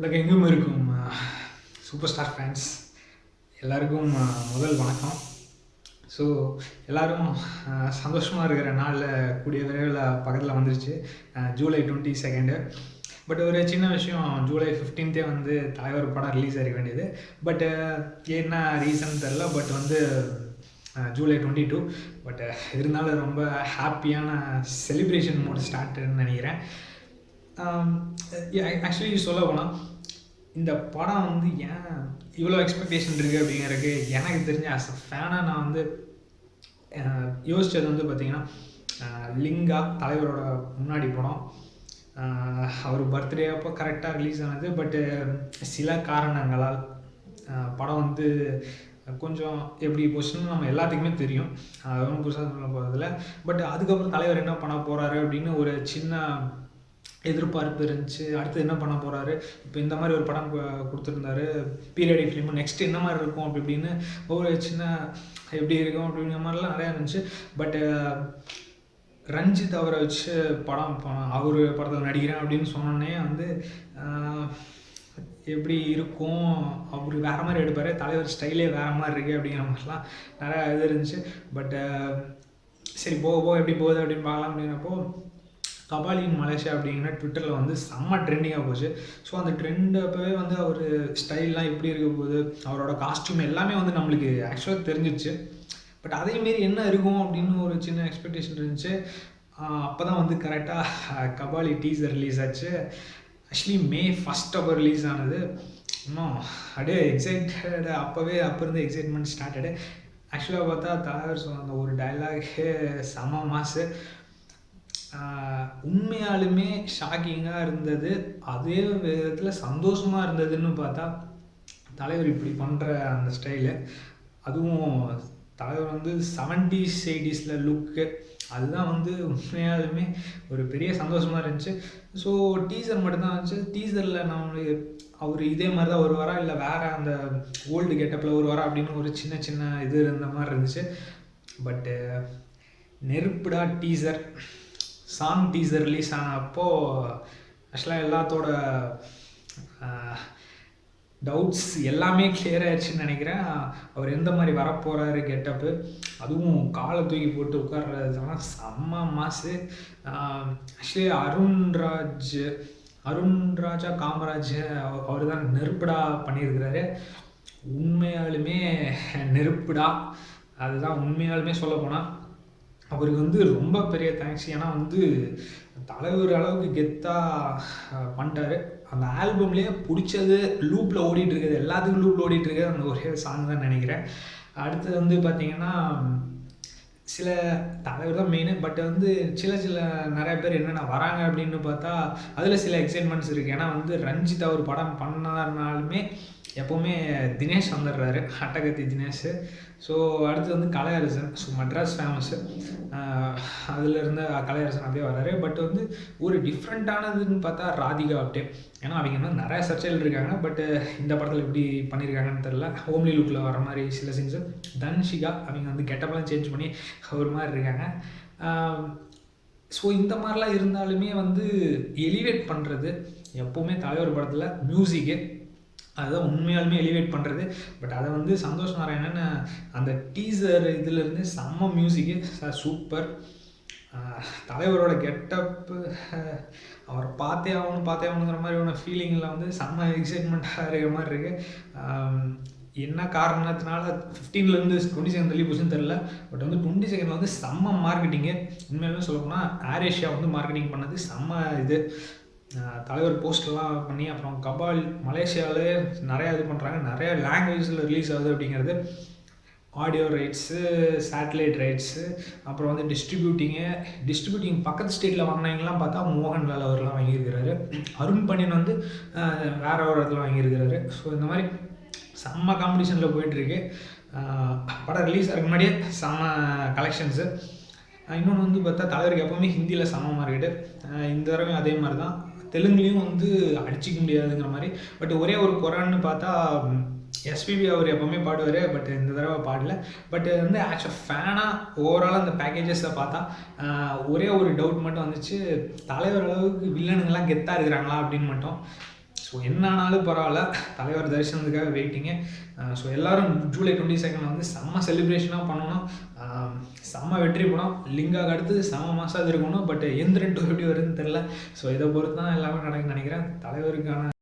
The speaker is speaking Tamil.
உலகெங்கும் இருக்கும் சூப்பர் ஸ்டார் ஃபேன்ஸ் எல்லாருக்கும் முதல் வணக்கம். ஸோ எல்லோரும் சந்தோஷமாக இருக்கிற நாளில் கூடிய விரைவில் பக்கத்தில் வந்துருச்சு ஜூலை 22. பட் ஒரு சின்ன விஷயம், ஜூலை 15 வந்து தலைவர் படம் ரிலீஸ் ஆகிக்க வேண்டியது. பட் என்ன ரீசன் தெரில. பட் வந்து ஜூலை 22. பட் இருந்தாலும் ரொம்ப ஹாப்பியான செலிப்ரேஷன் மோட் ஸ்டார்ட்னு நினைக்கிறேன். ஆக்சுவலி சொல்ல போனால் இந்த படம் வந்து ஏன் இவ்வளோ எக்ஸ்பெக்டேஷன் இருக்குது அப்படிங்கிறதுக்கு எனக்கு தெரிஞ்ச ஆஸ் அ ஃபேனாக நான் வந்து யோசித்தது வந்து பார்த்திங்கன்னா, லிங்கா தலைவரோட முன்னாடி படம் அவர் பர்த்டே அப்போ கரெக்டாக ரிலீஸ் ஆனது. பட்டு சில காரணங்களால் படம் வந்து கொஞ்சம் எப்படி போச்சுன்னு நம்ம எல்லாத்துக்குமே தெரியும், அது ஒன்றும் புதுசாக சொல்ல போகிறதில்ல. பட் அதுக்கப்புறம் தலைவர் என்ன பண்ண போகிறாரு அப்படின்னு ஒரு சின்ன எதிர்பார்ப்பு இருந்துச்சு. அடுத்து என்ன பண்ண போகிறாரு, இப்போ இந்த மாதிரி ஒரு படம் கொடுத்துருந்தாரு பீரியடிக் ஃபிலிம், நெக்ஸ்ட் என்ன மாதிரி இருக்கும் அப்படி இப்படின்னு ஒரு சின்ன எப்படி இருக்கும் அப்படிங்கிற மாதிரிலாம் நிறையா இருந்துச்சு. பட்டு ரஞ்சித் அவரை வச்சு படம் அவர் படத்தில் நடிக்கிறேன் அப்படின்னு சொன்னோன்னே வந்து எப்படி இருக்கும், அவர் வேறு மாதிரி எடுப்பார், தலைவர் ஸ்டைலே வேறு மாதிரி இருக்குது அப்படிங்கிற மாதிரிலாம் நிறையா இது இருந்துச்சு. பட்டு சரி போக எப்படி போகுது அப்படின்னு பார்க்கலாம். அப்படிங்கிறப்போ கபாலி இன் மலேசியா அப்படிங்கிற ட்விட்டரில் வந்து செம்ம ட்ரெண்டிங்காக போச்சு. ஸோ அந்த ட்ரெண்ட் அப்போவே வந்து அவர் ஸ்டைல்லாம் எப்படி இருக்க போகுது, அவரோட காஸ்ட்யூம் எல்லாமே வந்து நம்மளுக்கு ஆக்சுவலாக தெரிஞ்சிச்சு. பட் அதேமாரி என்ன இருக்கும் அப்படின்னு ஒரு சின்ன எக்ஸ்பெக்டேஷன் இருந்துச்சு. அப்போ தான் வந்து கரெக்டாக கபாலி டீசர் ரிலீஸ் ஆச்சு. ஆக்சுவலி May 1 அப்போ ரிலீஸ் ஆனது. இன்னும் அப்படியே எக்ஸைட்டட், அப்போ இருந்து எக்ஸைட்மெண்ட் ஸ்டார்டடு. ஆக்சுவலாக பார்த்தா தலைவர் சொன்ன அந்த ஒரு டைலாகே செம மாசு. உண்மையாலுமே ஷாக்கிங்காக இருந்தது, அதே விதத்தில் சந்தோஷமாக இருந்ததுன்னு பார்த்தா தலைவர் இப்படி பண்ணுற அந்த ஸ்டைலு, அதுவும் தலைவர் வந்து 70s 80s லுக்கு, அதுதான் வந்து உண்மையாலுமே ஒரு பெரிய சந்தோஷமாக இருந்துச்சு. ஸோ டீசர் மட்டும்தான் இருந்துச்சு. டீசரில் நம்மளுக்கு அவர் இதே மாதிரி தான் வருவாரா இல்லை வேறு அந்த ஓல்டு கெட்டப்பில் வருவாரா அப்படின்னு ஒரு சின்ன சின்ன இது இருந்த மாதிரி இருந்துச்சு. பட்டு நெருப்புடா டீசர் சாங் டீசர் ரிலீஸ் ஆனப்போ ஆக்சுவலாக எல்லாத்தோட டவுட்ஸ் எல்லாமே கிளியர் ஆயிடுச்சுன்னு நினைக்கிறேன். அவர் எந்த மாதிரி வரப்போகிறாரு கெட்டப்பு, அதுவும் காலை தூக்கி போட்டு உட்கார்றதுலாம் செம்ம மாசு. ஆக்சுவலி அருண்ராஜா காமராஜ் அவர் தான் நெருப்புடா பண்ணியிருக்கிறாரு. உண்மையாலுமே நெருப்புடா, அதுதான் உண்மையாலுமே சொல்ல போனால் அவருக்கு வந்து ரொம்ப பெரிய தேங்க்ஸ். ஏன்னா வந்து தலைவர் அளவுக்கு கெத்தாக பண்ணிட்டாரு. அந்த ஆல்பம்லேயே பிடிச்சது லூப்பில் ஓடிட்டுருக்குது, எல்லாத்துக்கும் லூப்பில் ஓடிட்டுருக்குது அந்த ஒரே சாங் தான் நினைக்கிறேன். அடுத்தது வந்து பார்த்திங்கன்னா சில தலைவர் தான் மெயின். பட் வந்து சில நிறைய பேர் என்னென்ன வராங்க அப்படின்னு பார்த்தா அதில் சில எக்ஸைட்மெண்ட்ஸ் இருக்குது. ஏன்னா வந்து ரஞ்சித் அவர் படம் பண்ணாருனாலுமே எப்போவுமே தினேஷ் வந்துடுறாரு, அட்டகத்தி தினேஷ். ஸோ அடுத்து வந்து கலையரசன், ஸோ மெட்ராஸ் ஃபேமஸ்ஸு, அதில் இருந்த கலையரசன் அப்படியே வர்றாரு. பட் வந்து ஒரு டிஃப்ரெண்ட்டானதுன்னு பார்த்தா ராதிகா அப்டே. ஏன்னா அவங்க வந்து நிறையா சர்ச்சைகள் இருக்காங்க. பட்டு இந்த படத்தில் எப்படி பண்ணியிருக்காங்கன்னு தெரில, ஹோம்லி லுக்கில் வர மாதிரி சில சீன்ஸு. தன்ஷிகா அவங்க வந்து கெட்டப்பெல்லாம் சேஞ்ச் பண்ணி ஒரு மாதிரி இருக்காங்க. ஸோ இந்த மாதிரிலாம் இருந்தாலுமே வந்து எலிவேட் பண்ணுறது எப்போவுமே தலைவர் படத்தில் மியூசிக்கு, அதுதான் உண்மையாலுமே எலிவேட் பண்ணுறது. பட் அதை வந்து சந்தோஷ் நாராயணன் அந்த டீசர் இதுலேருந்து செம்ம மியூசிக்கு சூப்பர். தலைவரோட கெட்டப்பு அவர் பார்த்தே ஆகணுங்கிற மாதிரி ஒன்று ஃபீலிங்கில் வந்து செம்ம எக்ஸைட்மெண்ட்டாக இருக்கிற மாதிரி இருக்குது. என்ன காரணத்தினால 15லேருந்து 22 தள்ளி போச்சுன்னு தெரில. பட் வந்து 22 வந்து செம்ம மார்க்கெட்டிங்கு. உண்மையாலுமே சொல்லப்போனால் ஏர் ஏஷியா வந்து மார்க்கெட்டிங் பண்ணது செம்ம இது. தலைவர் போஸ்டர்லாம் பண்ணி, அப்புறம் கபால் மலேசியாவிலே நிறையா இது பண்ணுறாங்க, நிறையா லாங்குவேஜில் ரிலீஸ் ஆகுது அப்படிங்கிறது. ஆடியோ ரைட்ஸு, சேட்டலைட் ரைட்ஸு, அப்புறம் வந்து டிஸ்ட்ரிபியூட்டிங் பக்கத்து ஸ்டேட்டில் வாங்கினவங்கலாம் பார்த்தா மோகன்லால் அவர்லாம் வாங்கியிருக்கிறாரு. அருண் பண்டியன் வந்து வேற ஒரு இடத்துல வாங்கியிருக்கிறாரு. ஸோ இந்த மாதிரி செம்ம காம்படிஷனில் போயிட்டுருக்கு. படம் ரிலீஸ் ஆகிறதுக்கு முன்னாடியே செம்ம கலெக்ஷன்ஸு. இன்னொன்று வந்து பார்த்தா தலைவருக்கு எப்போவுமே ஹிந்தியில் செம்ம மார்க்கெட்டு. இந்த தடவையும் அதே மாதிரி தான். தெலுங்குலேயும் வந்து அடிச்சிக்க முடியாதுங்கிற மாதிரி. பட் ஒரே ஒரு குறைன்னு பார்த்தா எஸ்பிபி அவர் எப்போவுமே பாடுவார், பட் இந்த தடவை பாடல. பட் வந்து ஆஸ் அ ஃபேனாக ஓவராலாக அந்த பேக்கேஜஸை பார்த்தா ஒரே ஒரு டவுட் மட்டும் வந்துச்சு, தலைவர் அளவுக்கு வில்லனுங்கெல்லாம் கெத்தாக இருக்கிறாங்களா அப்படின்னு மட்டும். ஸோ என்ன ஆனாலும் பரவாயில்ல, தலைவர் தரிசனத்துக்காக வெயிட்டிங்கு. ஸோ எல்லோரும் ஜூலை 22 வந்து செம்ம செலிப்ரேஷனாக பண்ணணும். செம்ம வெற்றி படம். லிங்காவுக்கு அடுத்தது செம்ம மாசாக இருக்கணும். பட் எந்திரன் 2 எப்படி வருதுன்னு தெரில. ஸோ இதை பொறுத்து தான் எல்லாமே நடக்குன்னு நினைக்கிறேன். தலைவருக்கான